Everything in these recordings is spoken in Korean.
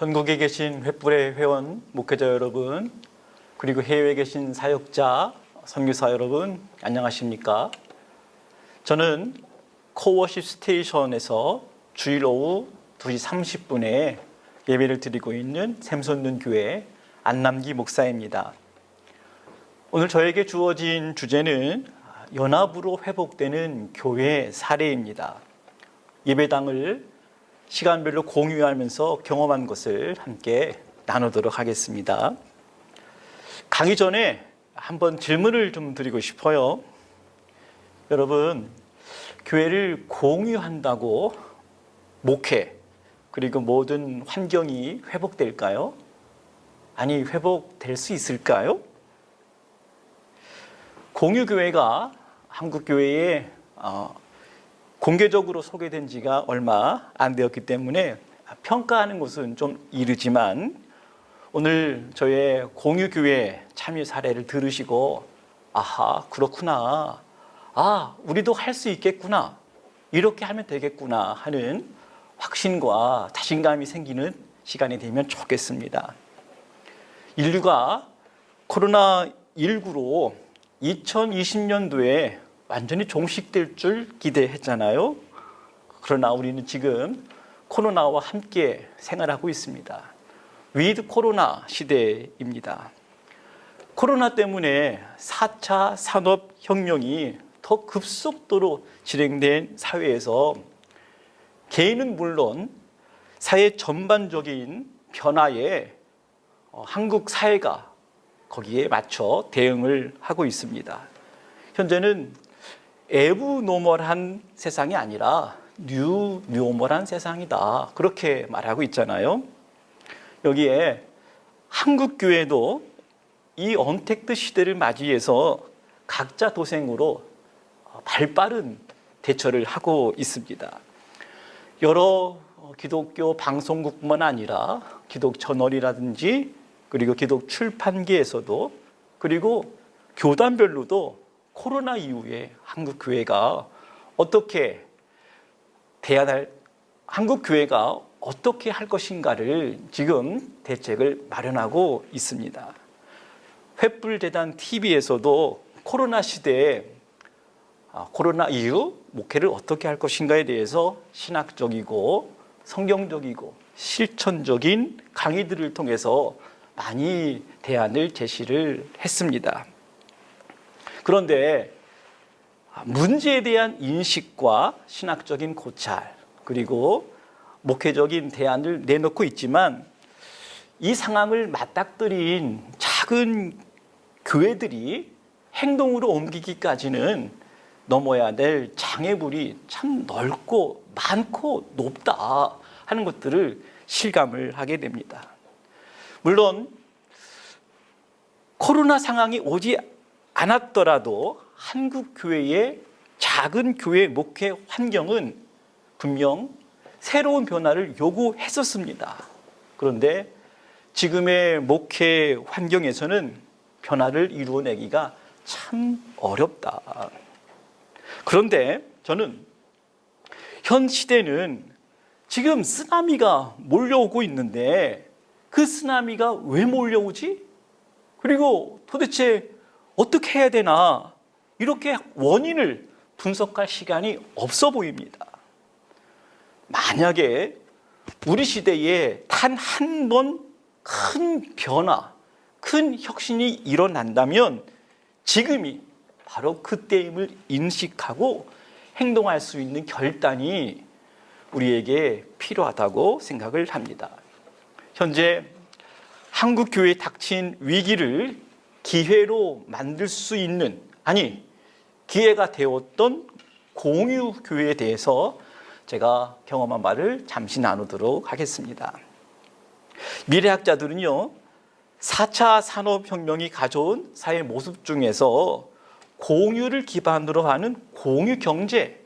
전국에 계신 횃불의 회원, 목회자 여러분, 그리고 해외에 계신 사역자, 선교사 여러분, 안녕하십니까? 저는 코워십 스테이션에서 주일 오후 2시 30분에 예배를 드리고 있는 샘솟는 교회 안남기 목사입니다. 오늘 저에게 주어진 주제는 연합으로 회복되는 교회 사례입니다. 예배당을 시간별로 공유하면서 경험한 것을 함께 나누도록 하겠습니다. 강의 전에 한번 질문을 좀 드리고 싶어요. 여러분, 교회를 공유한다고 목회 그리고 모든 환경이 회복될까요? 아니, 회복될 수 있을까요? 공유교회가 한국교회에 공개적으로 소개된 지가 얼마 안 되었기 때문에 평가하는 것은 좀 이르지만, 오늘 저의 공유교회 참여 사례를 들으시고 아하, 그렇구나, 우리도 할 수 있겠구나, 이렇게 하면 되겠구나 하는 확신과 자신감이 생기는 시간이 되면 좋겠습니다. 인류가 코로나19로 2020년도에 완전히 종식될 줄 기대했잖아요. 그러나 우리는 지금 코로나와 함께 생활하고 있습니다. 위드 코로나 시대입니다. 코로나 때문에 4차 산업혁명이 더 급속도로 진행된 사회에서 개인은 물론 사회 전반적인 변화에 한국 사회가 거기에 맞춰 대응을 하고 있습니다. 현재는 에브노멀한 세상이 아니라 뉴노멀한 세상이다, 그렇게 말하고 있잖아요. 여기에 한국교회도 이 언택트 시대를 맞이해서 각자 도생으로 발빠른 대처를 하고 있습니다. 여러 기독교 방송국뿐만 아니라 기독 저널이라든지 그리고 기독 출판계에서도, 그리고 교단별로도 코로나 이후에 한국 교회가 어떻게 한국 교회가 어떻게 할 것인가를 지금 대책을 마련하고 있습니다. 횃불재단 TV에서도 코로나 시대에 코로나 이후 목회를 어떻게 할 것인가에 대해서 신학적이고 성경적이고 실천적인 강의들을 통해서 많이 대안을 제시를 했습니다. 그런데 문제에 대한 인식과 신학적인 고찰, 그리고 목회적인 대안을 내놓고 있지만, 이 상황을 맞닥뜨린 작은 교회들이 행동으로 옮기기까지는 넘어야 될 장애물이 참 넓고 많고 높다 하는 것들을 실감을 하게 됩니다. 물론 코로나 상황이 오지 않았더라도 한국 교회의 작은 교회 목회 환경은 분명 새로운 변화를 요구했었습니다. 그런데 지금의 목회 환경에서는 변화를 이루어내기가 참 어렵다. 그런데 저는 현 시대는 지금 쓰나미가 몰려오고 있는데, 그 쓰나미가 왜 몰려오지? 그리고 도대체 어떻게 해야 되나, 이렇게 원인을 분석할 시간이 없어 보입니다. 만약에 우리 시대에 단 한 번 큰 변화, 큰 혁신이 일어난다면 지금이 바로 그때임을 인식하고 행동할 수 있는 결단이 우리에게 필요하다고 생각을 합니다. 현재 한국 교회에 닥친 위기를 기회로 만들 수 있는, 기회가 되었던 공유 교회에 대해서 제가 경험한 바를 잠시 나누도록 하겠습니다. 미래학자들은요, 4차 산업혁명이 가져온 사회 모습 중에서 공유를 기반으로 하는 공유 경제,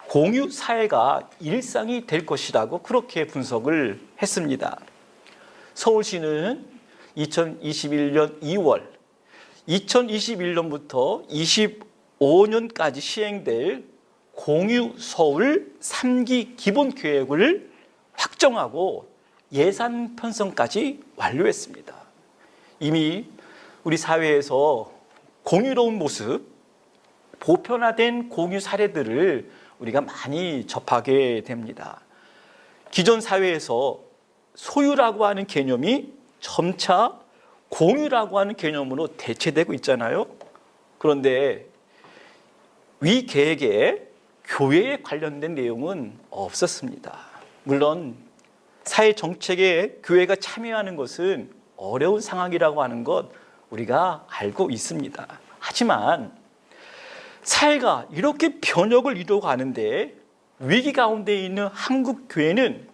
공유 사회가 일상이 될 것이라고 그렇게 분석을 했습니다. 서울시는 2021년 2월, 2021년부터 25년까지 시행될 공유 서울 3기 기본 계획을 확정하고 예산 편성까지 완료했습니다. 이미 우리 사회에서 공유로운 모습, 보편화된 공유 사례들을 우리가 많이 접하게 됩니다. 기존 사회에서 소유라고 하는 개념이 점차 공유라고 하는 개념으로 대체되고 있잖아요. 그런데 위 계획에 교회에 관련된 내용은 없었습니다. 물론 사회 정책에 교회가 참여하는 것은 어려운 상황이라고 하는 것 우리가 알고 있습니다. 하지만 사회가 이렇게 변혁을 이루어가는데 위기 가운데 있는 한국 교회는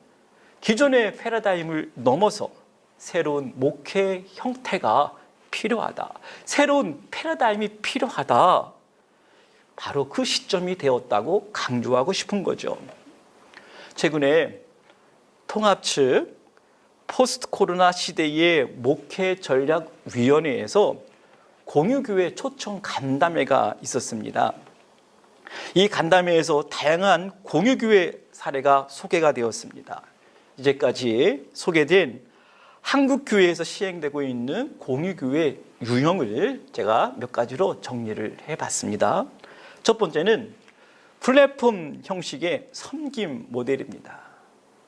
기존의 패러다임을 넘어서 새로운 목회 형태가 필요하다. 새로운 패러다임이 필요하다. 바로 그 시점이 되었다고 강조하고 싶은 거죠. 최근에 통합 측 포스트 코로나 시대의 목회 전략위원회에서 공유교회 초청 간담회가 있었습니다. 이 간담회에서 다양한 공유교회 사례가 소개가 되었습니다. 이제까지 소개된 한국교회에서 시행되고 있는 공유교회 유형을 제가 몇 가지로 정리를 해봤습니다. 첫 번째는 플랫폼 형식의 섬김 모델입니다.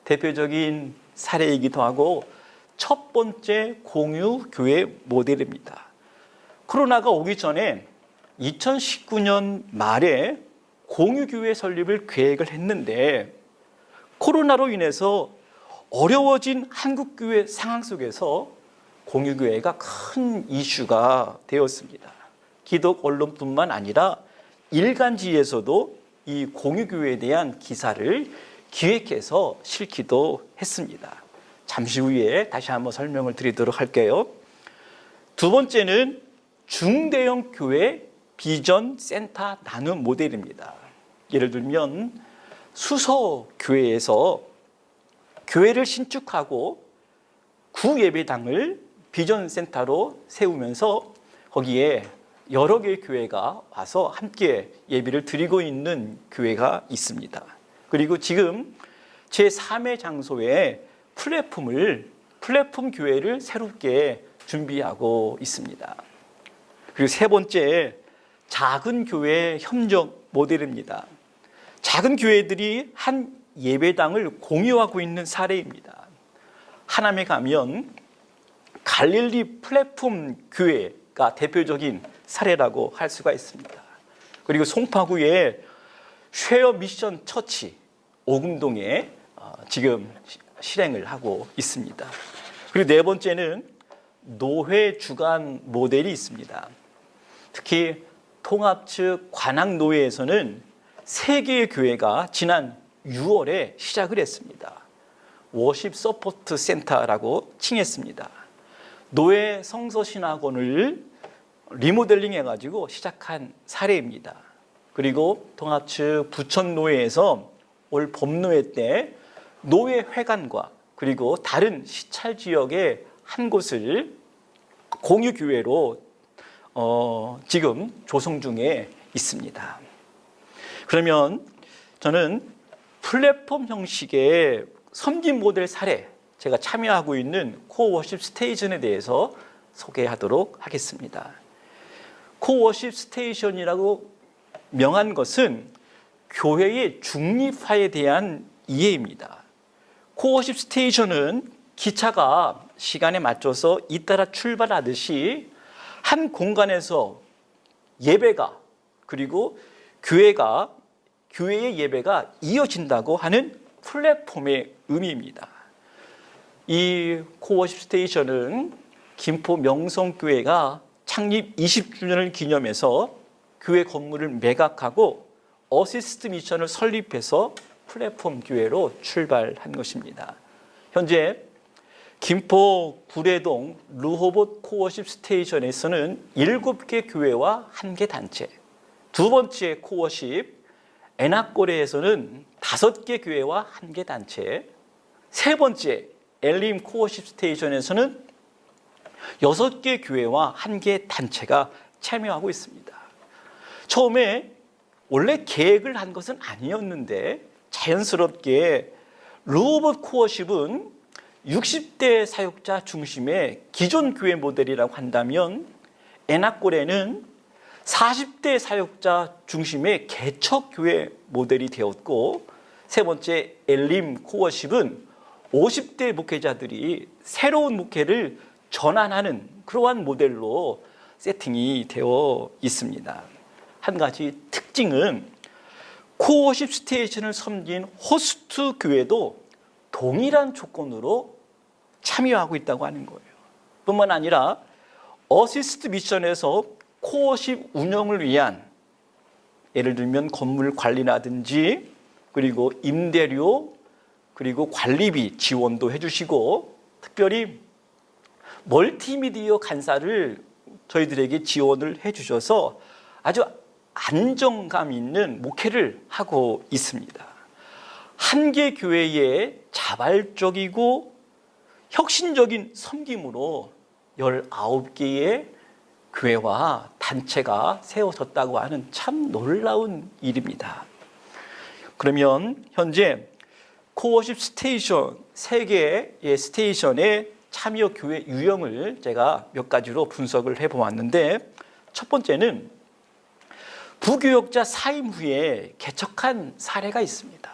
대표적인 사례이기도 하고 첫 번째 공유교회 모델입니다. 코로나가 오기 전에 2019년 말에 공유교회 설립을 계획을 했는데 코로나로 인해서 어려워진 한국교회 상황 속에서 공유교회가 큰 이슈가 되었습니다. 기독 언론뿐만 아니라 일간지에서도 이 공유교회에 대한 기사를 기획해서 실기도 했습니다. 잠시 후에 다시 한번 설명을 드리도록 할게요. 두 번째는 중대형 교회 비전 센터 나눔 모델입니다. 예를 들면 수서교회에서 교회를 신축하고 구 예배당을 비전 센터로 세우면서 거기에 여러 개의 교회가 와서 함께 예배를 드리고 있는 교회가 있습니다. 그리고 지금 제3의 장소에 플랫폼 교회를 새롭게 준비하고 있습니다. 그리고 세 번째, 작은 교회 협력 모델입니다. 작은 교회들이 한 예배당을 공유하고 있는 사례입니다. 하남에 가면 갈릴리 플랫폼 교회가 대표적인 사례라고 할 수가 있습니다. 그리고 송파구에 쉐어 미션 처치 오금동에 지금 실행을 하고 있습니다. 그리고 네 번째는 노회 주간 모델이 있습니다. 특히 통합 측 관악노회에서는 3개의 교회가 지난 6월에 시작을 했습니다. 워십 서포트 센터라고 칭했습니다. 노회 성서신학원을 리모델링 해가지고 시작한 사례입니다. 그리고 통합 측 부천노회에서 올 봄노회 때 노회회관과 그리고 다른 시찰 지역의 한 곳을 공유교회로 지금 조성 중에 있습니다. 그러면 저는 플랫폼 형식의 섬김 모델 사례, 제가 참여하고 있는 코워십 스테이션에 대해서 소개하도록 하겠습니다. 코워십 스테이션이라고 명한 것은 교회의 중립화에 대한 이해입니다. 코워십 스테이션은 기차가 시간에 맞춰서 잇따라 출발하듯이 한 공간에서 예배가 그리고 교회의 예배가 이어진다고 하는 플랫폼의 의미입니다. 이 코워십 스테이션은 김포 명성교회가 창립 20주년을 기념해서 교회 건물을 매각하고 어시스트 미션을 설립해서 플랫폼 교회로 출발한 것입니다. 현재 김포 구례동 르호봇 코워십 스테이션에서는 7개 교회와 1개 단체, 두 번째 코워십 애낙고래에서는 5개 교회와 1개 단체, 세 번째 엘림 코워십 스테이션에서는 6개 교회와 1개 단체가 참여하고 있습니다. 처음에 원래 계획을 한 것은 아니었는데 자연스럽게 르호봇 코워십은 60대 사역자 중심의 기존 교회 모델이라고 한다면 에나콜에는 40대 사역자 중심의 개척 교회 모델이 되었고, 세 번째 엘림 코워십은 50대 목회자들이 새로운 목회를 전환하는 그러한 모델로 세팅이 되어 있습니다. 한 가지 특징은 코워십 스테이션을 섬긴 호스트 교회도 동일한 조건으로 참여하고 있다고 하는 거예요. 뿐만 아니라 어시스트 미션에서 코워십 운영을 위한, 예를 들면 건물 관리라든지 그리고 임대료 그리고 관리비 지원도 해주시고, 특별히 멀티미디어 간사를 저희들에게 지원을 해주셔서 아주 안정감 있는 목회를 하고 있습니다. 한 개 교회의 자발적이고 혁신적인 섬김으로 19개의 교회와 단체가 세워졌다고 하는 참 놀라운 일입니다. 그러면 현재 코워십 스테이션, 3개의 스테이션의 참여 교회 유형을 제가 몇 가지로 분석을 해보았는데, 첫 번째는 부교역자 사임 후에 개척한 사례가 있습니다.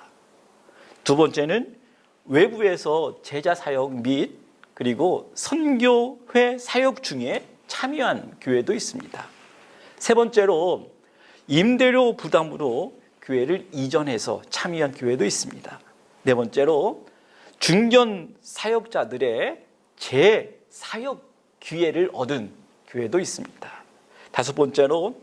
두 번째는 외부에서 제자 사역 및 그리고 선교회 사역 중에 참여한 교회도 있습니다. 세 번째로 임대료 부담으로 교회를 이전해서 참여한 교회도 있습니다. 네 번째로 중견 사역자들의 재사역 기회를 얻은 교회도 있습니다. 다섯 번째로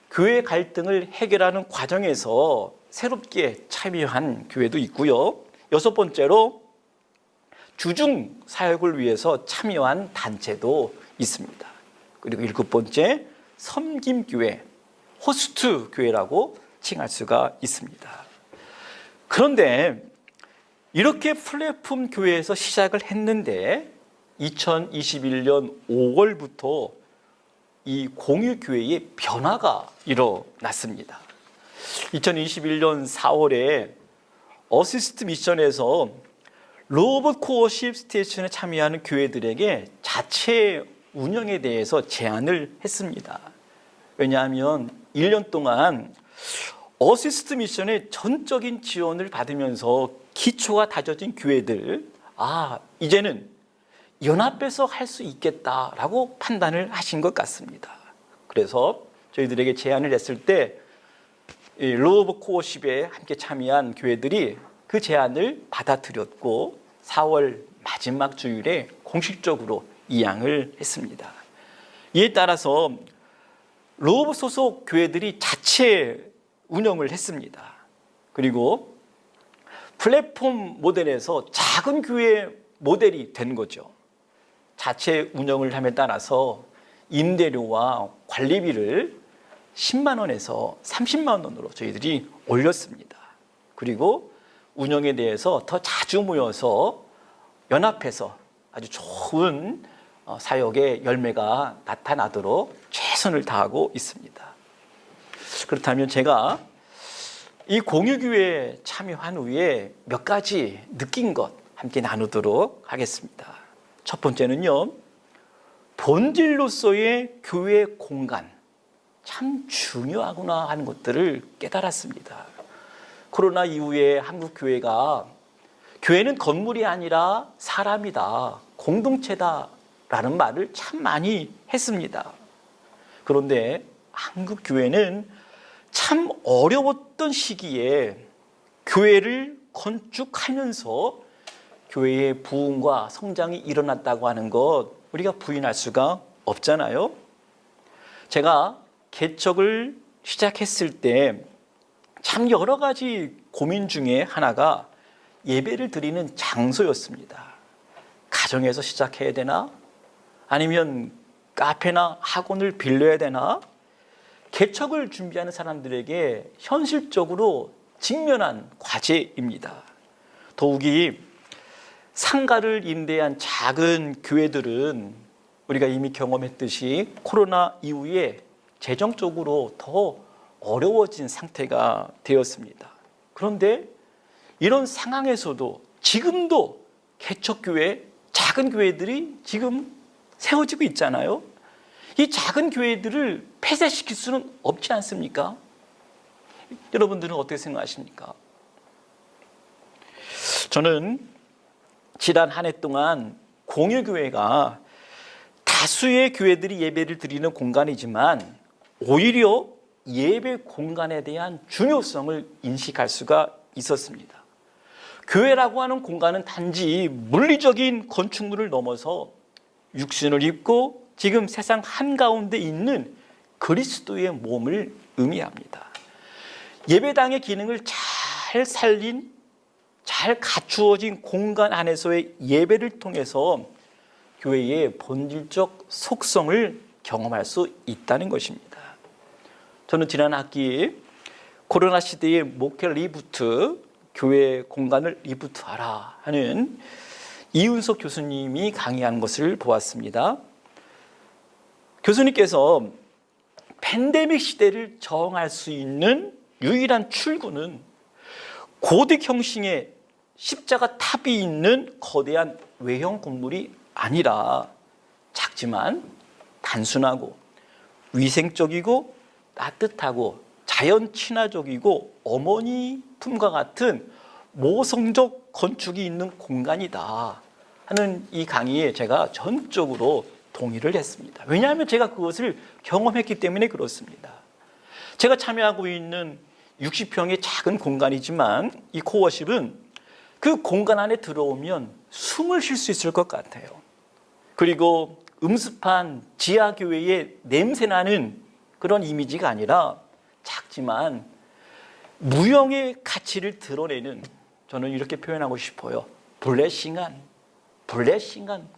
교회 갈등을 해결하는 과정에서 새롭게 참여한 교회도 있고요. 여섯 번째로 주중 사역을 위해서 참여한 단체도 있습니다. 그리고 일곱 번째, 섬김교회, 호스트 교회라고 칭할 수가 있습니다. 그런데 이렇게 플랫폼 교회에서 시작을 했는데 2021년 5월부터 이 공유교회의 변화가 일어났습니다. 2021년 4월에 어시스트 미션에서 로봇 코어십 스테이션에 참여하는 교회들에게 자체 운영에 대해서 제안을 했습니다. 왜냐하면 1년 동안 어시스트 미션의 전적인 지원을 받으면서 기초가 다져진 교회들, 이제는 연합해서 할 수 있겠다라고 판단을 하신 것 같습니다. 그래서 저희들에게 제안을 했을 때 로봇 코어십에 함께 참여한 교회들이 그 제안을 받아들였고 4월 마지막 주일에 공식적으로 이양을 했습니다. 이에 따라서 로봇 소속 교회들이 자체 운영을 했습니다. 그리고 플랫폼 모델에서 작은 교회 모델이 된 거죠. 자체 운영을 함에 따라서 임대료와 관리비를 10만 원에서 30만 원으로 저희들이 올렸습니다. 그리고 운영에 대해서 더 자주 모여서 연합해서 아주 좋은 사역의 열매가 나타나도록 최선을 다하고 있습니다. 그렇다면 제가 이 공유교회에 참여한 후에 몇 가지 느낀 것 함께 나누도록 하겠습니다. 첫 번째는요, 본질로서의 교회 공간, 참 중요하구나 하는 것들을 깨달았습니다. 코로나 이후에 한국 교회는 건물이 아니라 사람이다, 공동체다라는 말을 참 많이 했습니다. 그런데 한국 교회는 참 어려웠던 시기에 교회를 건축하면서 교회의 부흥과 성장이 일어났다고 하는 것 우리가 부인할 수가 없잖아요. 제가 개척을 시작했을 때 참 여러 가지 고민 중에 하나가 예배를 드리는 장소였습니다. 가정에서 시작해야 되나? 아니면 카페나 학원을 빌려야 되나? 개척을 준비하는 사람들에게 현실적으로 직면한 과제입니다. 더욱이 상가를 임대한 작은 교회들은 우리가 이미 경험했듯이 코로나 이후에 재정적으로 더 어려워진 상태가 되었습니다. 그런데 이런 상황에서도 지금도 개척교회 작은 교회들이 지금 세워지고 있잖아요. 이 작은 교회들을 폐쇄시킬 수는 없지 않습니까? 여러분들은 어떻게 생각하십니까? 저는 지난 한 해 동안 공유교회가 다수의 교회들이 예배를 드리는 공간이지만 오히려 예배 공간에 대한 중요성을 인식할 수가 있었습니다. 교회라고 하는 공간은 단지 물리적인 건축물을 넘어서 육신을 입고 지금 세상 한가운데 있는 그리스도의 몸을 의미합니다. 예배당의 기능을 잘 살린, 잘 갖추어진 공간 안에서의 예배를 통해서 교회의 본질적 속성을 경험할 수 있다는 것입니다. 저는 지난 학기에 코로나 시대의 목회 리부트, 교회 공간을 리부트하라 하는 이윤석 교수님이 강의한 것을 보았습니다. 교수님께서 팬데믹 시대를 저항할 수 있는 유일한 출구는 고딕 형식의 십자가 탑이 있는 거대한 외형 건물이 아니라 작지만 단순하고 위생적이고 따뜻하고 자연 친화적이고 어머니 품과 같은 모성적 건축이 있는 공간이다 하는 이 강의에 제가 전적으로 동의를 했습니다. 왜냐하면 제가 그것을 경험했기 때문에 그렇습니다. 제가 참여하고 있는 60평의 작은 공간이지만 이 코워십은 그 공간 안에 들어오면 숨을 쉴 수 있을 것 같아요. 그리고 음습한 지하교회의 냄새나는 그런 이미지가 아니라 작지만 무형의 가치를 드러내는, 저는 이렇게 표현하고 싶어요. 블레싱한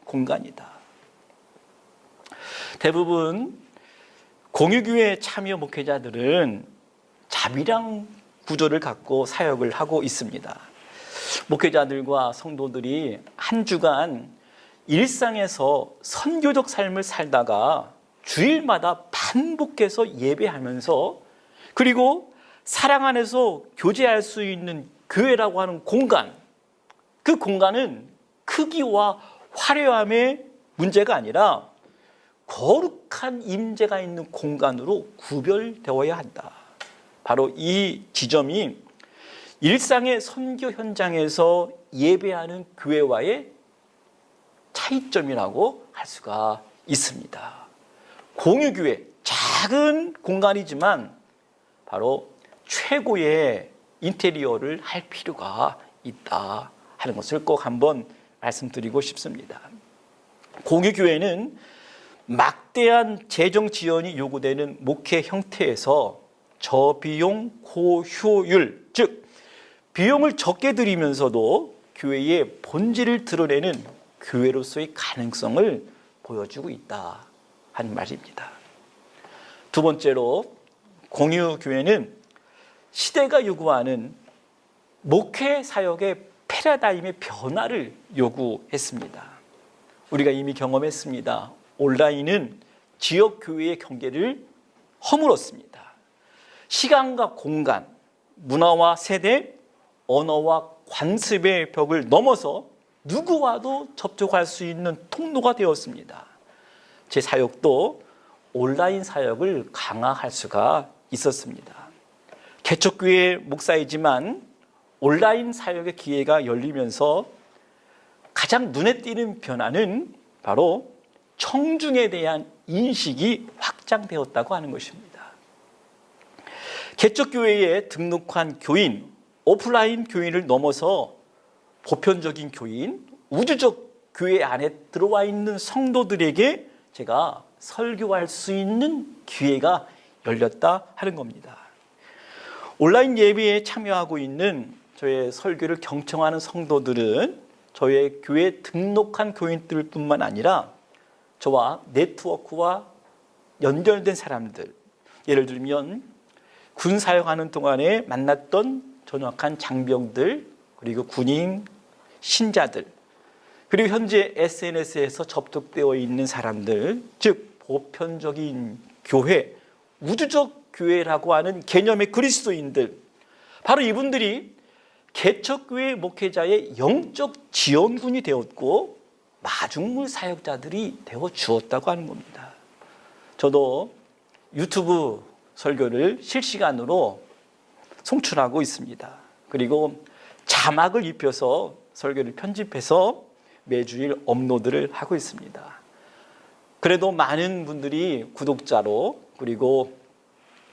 공간이다. 대부분 공유교회 참여 목회자들은 자비랑 구조를 갖고 사역을 하고 있습니다. 목회자들과 성도들이 한 주간 일상에서 선교적 삶을 살다가 주일마다 반복해서 예배하면서 그리고 사랑 안에서 교제할 수 있는 교회라고 하는 공간, 그 공간은 크기와 화려함의 문제가 아니라 거룩한 임재가 있는 공간으로 구별되어야 한다. 바로 이 지점이 일상의 선교 현장에서 예배하는 교회와의 차이점이라고 할 수가 있습니다. 공유교회, 작은 공간이지만 바로 최고의 인테리어를 할 필요가 있다 하는 것을 꼭 한번 말씀드리고 싶습니다. 공유교회는 막대한 재정 지원이 요구되는 목회 형태에서 저비용 고효율, 즉 비용을 적게 들이면서도 교회의 본질을 드러내는 교회로서의 가능성을 보여주고 있다 하는 말입니다. 두 번째로 공유교회는 시대가 요구하는 목회 사역의 패러다임의 변화를 요구했습니다. 우리가 이미 경험했습니다. 온라인은 지역교회의 경계를 허물었습니다. 시간과 공간, 문화와 세대, 언어와 관습의 벽을 넘어서 누구와도 접촉할 수 있는 통로가 되었습니다. 제 사역도 온라인 사역을 강화할 수가 있었습니다. 개척교회 목사이지만 온라인 사역의 기회가 열리면서 가장 눈에 띄는 변화는 바로 청중에 대한 인식이 확장되었다고 하는 것입니다. 개척교회에 등록한 교인, 오프라인 교인을 넘어서 보편적인 교인, 우주적 교회 안에 들어와 있는 성도들에게 제가 설교할 수 있는 기회가 열렸다 하는 겁니다. 온라인 예배에 참여하고 있는 저의 설교를 경청하는 성도들은 저의 교회에 등록한 교인들뿐만 아니라 저와 네트워크와 연결된 사람들, 예를 들면 군 사역하는 동안에 만났던 전역한 장병들, 그리고 군인, 신자들, 그리고 현재 SNS에서 접속되어 있는 사람들, 즉 보편적인 교회, 우주적 교회라고 하는 개념의 그리스도인들, 바로 이분들이 개척교회 목회자의 영적 지원군이 되었고 마중물 사역자들이 되어 주었다고 하는 겁니다. 저도 유튜브 설교를 실시간으로 송출하고 있습니다. 그리고 자막을 입혀서 설교를 편집해서 매주일 업로드를 하고 있습니다. 그래도 많은 분들이 구독자로 그리고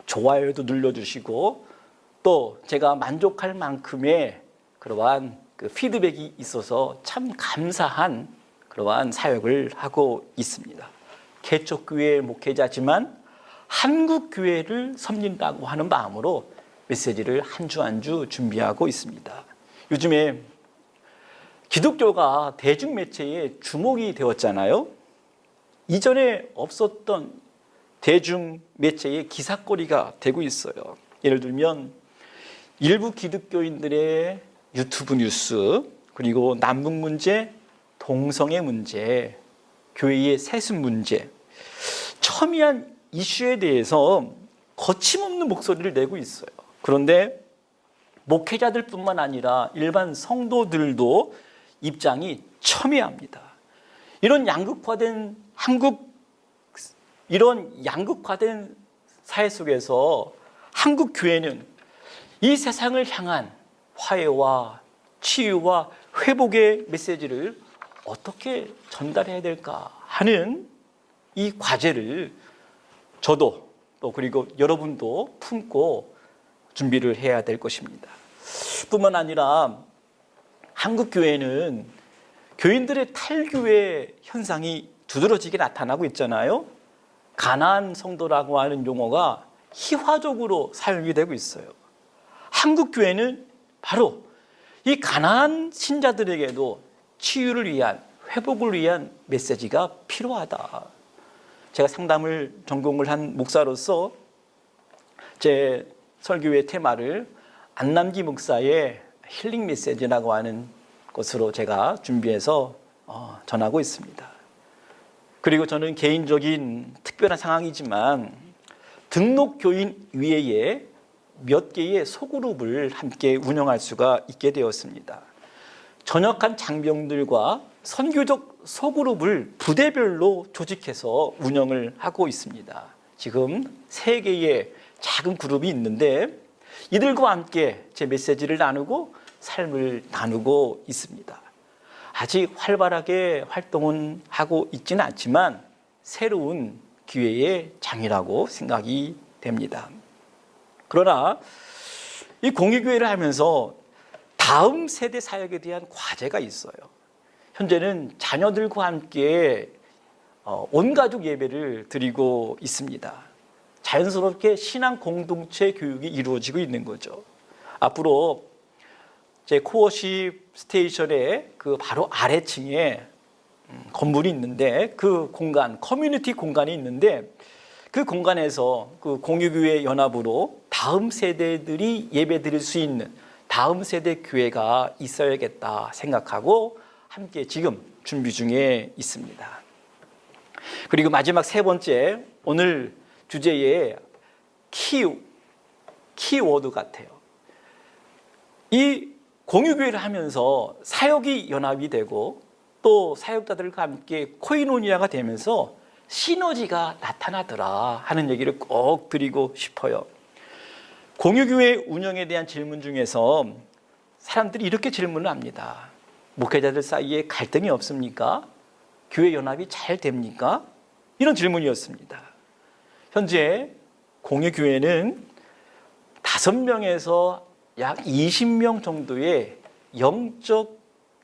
좋아요도 눌러주시고 또 제가 만족할 만큼의 그러한 그 피드백이 있어서 참 감사한 그러한 사역을 하고 있습니다. 개척교회 목회자지만 한국교회를 섬긴다고 하는 마음으로 메시지를 한 주 한 주 준비하고 있습니다. 요즘에 기독교가 대중매체에 주목이 되었잖아요. 이전에 없었던 대중매체의 기사거리가 되고 있어요. 예를 들면 일부 기독교인들의 유튜브 뉴스, 그리고 남북 문제, 동성애 문제, 교회의 세습 문제, 첨예한 이슈에 대해서 거침없는 목소리를 내고 있어요. 그런데 목회자들뿐만 아니라 일반 성도들도 입장이 첨예합니다. 이런 양극화된 사회 속에서 한국 교회는 이 세상을 향한 화해와 치유와 회복의 메시지를 어떻게 전달해야 될까 하는 이 과제를 저도 또 그리고 여러분도 품고 준비를 해야 될 것입니다. 뿐만 아니라 한국 교회는 교인들의 탈교회 현상이 두드러지게 나타나고 있잖아요. 가나안 성도라고 하는 용어가 희화적으로 사용이 되고 있어요. 한국 교회는 바로 이 가나안 신자들에게도 치유를 위한, 회복을 위한 메시지가 필요하다. 제가 상담을 전공을 한 목사로서 제 설교의 테마를 안남기 목사의 힐링 메시지라고 하는 것으로 제가 준비해서 전하고 있습니다. 그리고 저는 개인적인 특별한 상황이지만 등록 교인 위에 몇 개의 소그룹을 함께 운영할 수가 있게 되었습니다. 전역한 장병들과 선교적 소그룹을 부대별로 조직해서 운영을 하고 있습니다. 지금 3개의 작은 그룹이 있는데 이들과 함께 제 메시지를 나누고 삶을 나누고 있습니다. 아직 활발하게 활동은 하고 있지는 않지만 새로운 기회의 장이라고 생각이 됩니다. 그러나 이 공유교회를 하면서 다음 세대 사역에 대한 과제가 있어요. 현재는 자녀들과 함께 온가족 예배를 드리고 있습니다. 자연스럽게 신앙 공동체 교육이 이루어지고 있는 거죠. 앞으로 제 코어십 스테이션의 그 바로 아래층에 건물이 있는데 그 공간, 커뮤니티 공간이 있는데 그 공간에서 그 공유교회 연합으로 다음 세대들이 예배 드릴 수 있는 다음 세대 교회가 있어야겠다 생각하고 함께 지금 준비 중에 있습니다. 그리고 마지막 3번째, 오늘 주제의 키워드 같아요. 이 공유교회를 하면서 사역이 연합이 되고 또 사역자들과 함께 코이노니아가 되면서 시너지가 나타나더라 하는 얘기를 꼭 드리고 싶어요. 공유교회 운영에 대한 질문 중에서 사람들이 이렇게 질문을 합니다. 목회자들 사이에 갈등이 없습니까? 교회 연합이 잘 됩니까? 이런 질문이었습니다. 현재 공유교회는 5명에서 약 20명 정도의 영적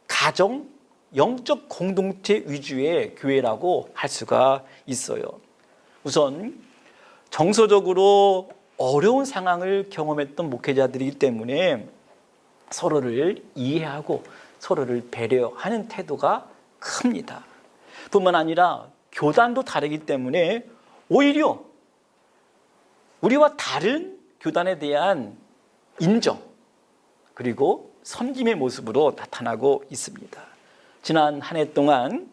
가정, 영적 공동체 위주의 교회라고 할 수가 있어요. 우선 정서적으로 어려운 상황을 경험했던 목회자들이기 때문에 서로를 이해하고 서로를 배려하는 태도가 큽니다. 뿐만 아니라 교단도 다르기 때문에 오히려 우리와 다른 교단에 대한 인정 그리고 섬김의 모습으로 나타나고 있습니다. 지난 한 해 동안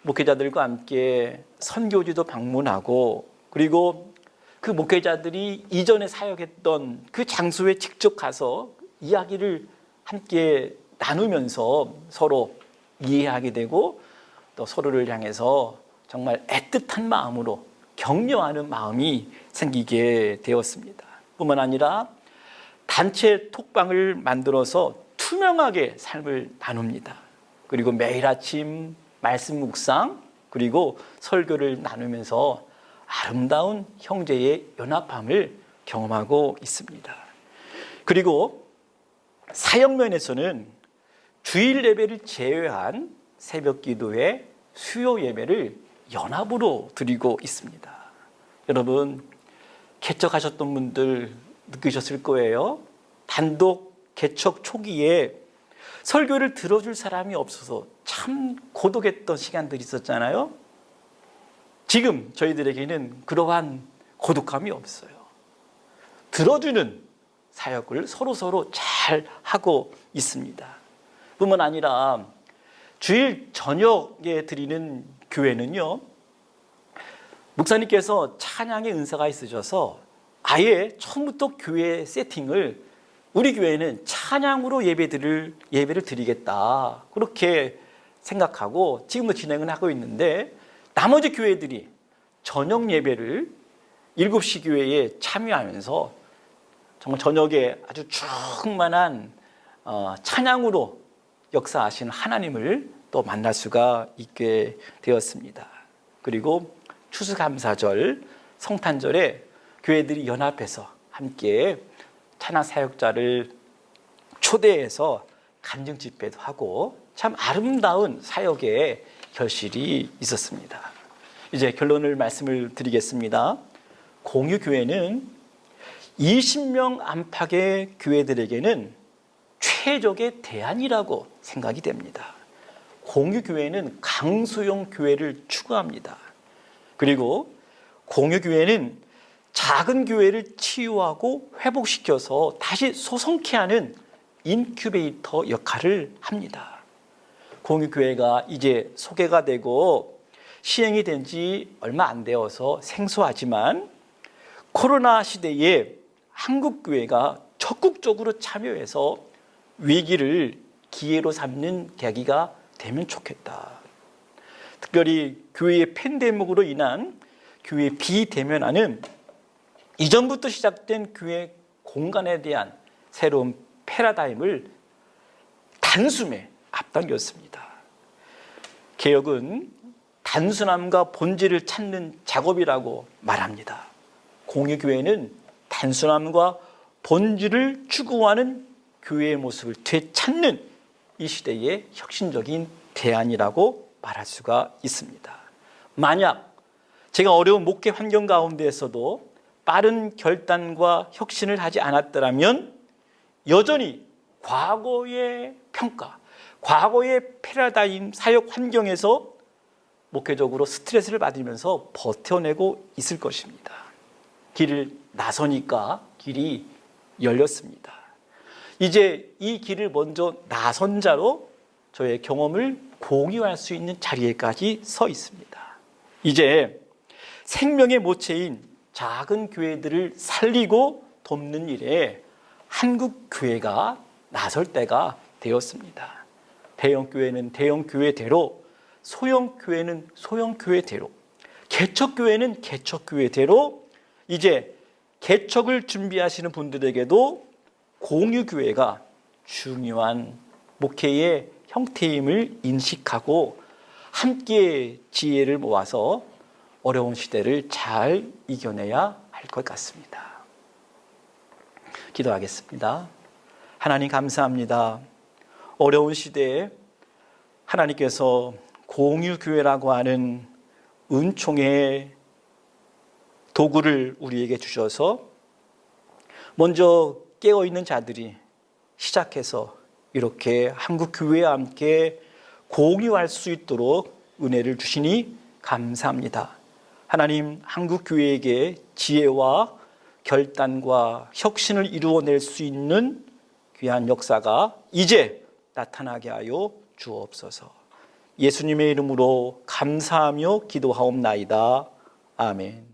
목회자들과 함께 선교지도 방문하고 그리고 그 목회자들이 이전에 사역했던 그 장소에 직접 가서 이야기를 함께 나누면서 서로 이해하게 되고 또 서로를 향해서 정말 애틋한 마음으로 격려하는 마음이 생기게 되었습니다. 뿐만 아니라 단체 톡방을 만들어서 투명하게 삶을 나눕니다. 그리고 매일 아침 말씀 묵상 그리고 설교를 나누면서 아름다운 형제의 연합함을 경험하고 있습니다. 그리고 사역면에서는 주일 예배를 제외한 새벽 기도회, 수요 예배를 연합으로 드리고 있습니다. 여러분, 개척하셨던 분들 느끼셨을 거예요. 단독 개척 초기에 설교를 들어줄 사람이 없어서 참 고독했던 시간들이 있었잖아요. 지금 저희들에게는 그러한 고독감이 없어요. 들어주는 사역을 서로 잘 하고 있습니다. 뿐만 아니라 주일 저녁에 드리는 교회는요, 목사님께서 찬양의 은사가 있으셔서 아예 처음부터 교회 세팅을 우리 교회는 찬양으로 예배를 드리겠다 그렇게 생각하고 지금도 진행을 하고 있는데, 나머지 교회들이 저녁 예배를 7시 교회에 참여하면서 정말 저녁에 아주 충만한 찬양으로 역사하신 하나님을 또 만날 수가 있게 되었습니다. 그리고 추수감사절, 성탄절에 교회들이 연합해서 함께 찬양 사역자를 초대해서 간증 집회도 하고 참 아름다운 사역의 결실이 있었습니다. 이제 결론을 말씀을 드리겠습니다. 공유교회는 20명 안팎의 교회들에게는 최적의 대안이라고 생각이 됩니다. 공유교회는 강소형 교회를 추구합니다. 그리고 공유교회는 작은 교회를 치유하고 회복시켜서 다시 소성케 하는 인큐베이터 역할을 합니다. 공유교회가 이제 소개가 되고 시행이 된 지 얼마 안 되어서 생소하지만 코로나 시대에 한국교회가 적극적으로 참여해서 위기를 기회로 삼는 계기가 되면 좋겠다. 특별히 교회의 팬데믹으로 인한 교회 비대면화는 이전부터 시작된 교회 공간에 대한 새로운 패러다임을 단숨에 앞당겼습니다. 개혁은 단순함과 본질을 찾는 작업이라고 말합니다. 공유교회는 단순함과 본질을 추구하는 교회의 모습을 되찾는 이 시대의 혁신적인 대안이라고 말할 수가 있습니다. 만약 제가 어려운 목회 환경 가운데에서도 빠른 결단과 혁신을 하지 않았더라면 여전히 과거의 평가, 과거의 패러다임 사역 환경에서 목회적으로 스트레스를 받으면서 버텨내고 있을 것입니다. 길을 나서니까 길이 열렸습니다. 이제 이 길을 먼저 나선 자로 저의 경험을 공유할 수 있는 자리에까지 서 있습니다. 이제 생명의 모체인 작은 교회들을 살리고 돕는 일에 한국 교회가 나설 때가 되었습니다. 대형 교회는 대형 교회대로, 소형 교회는 소형 교회대로, 개척 교회는 개척 교회대로 이제 개척을 준비하시는 분들에게도 공유 교회가 중요한 목회의 형태임을 인식하고 함께 지혜를 모아서 어려운 시대를 잘 이겨내야 할 것 같습니다. 기도하겠습니다. 하나님 감사합니다. 어려운 시대에 하나님께서 공유교회라고 하는 은총의 도구를 우리에게 주셔서 먼저 깨어있는 자들이 시작해서 이렇게 한국교회와 함께 공유할 수 있도록 은혜를 주시니 감사합니다. 하나님, 한국교회에게 지혜와 결단과 혁신을 이루어낼 수 있는 귀한 역사가 이제 나타나게 하여 주옵소서. 예수님의 이름으로 감사하며 기도하옵나이다. 아멘.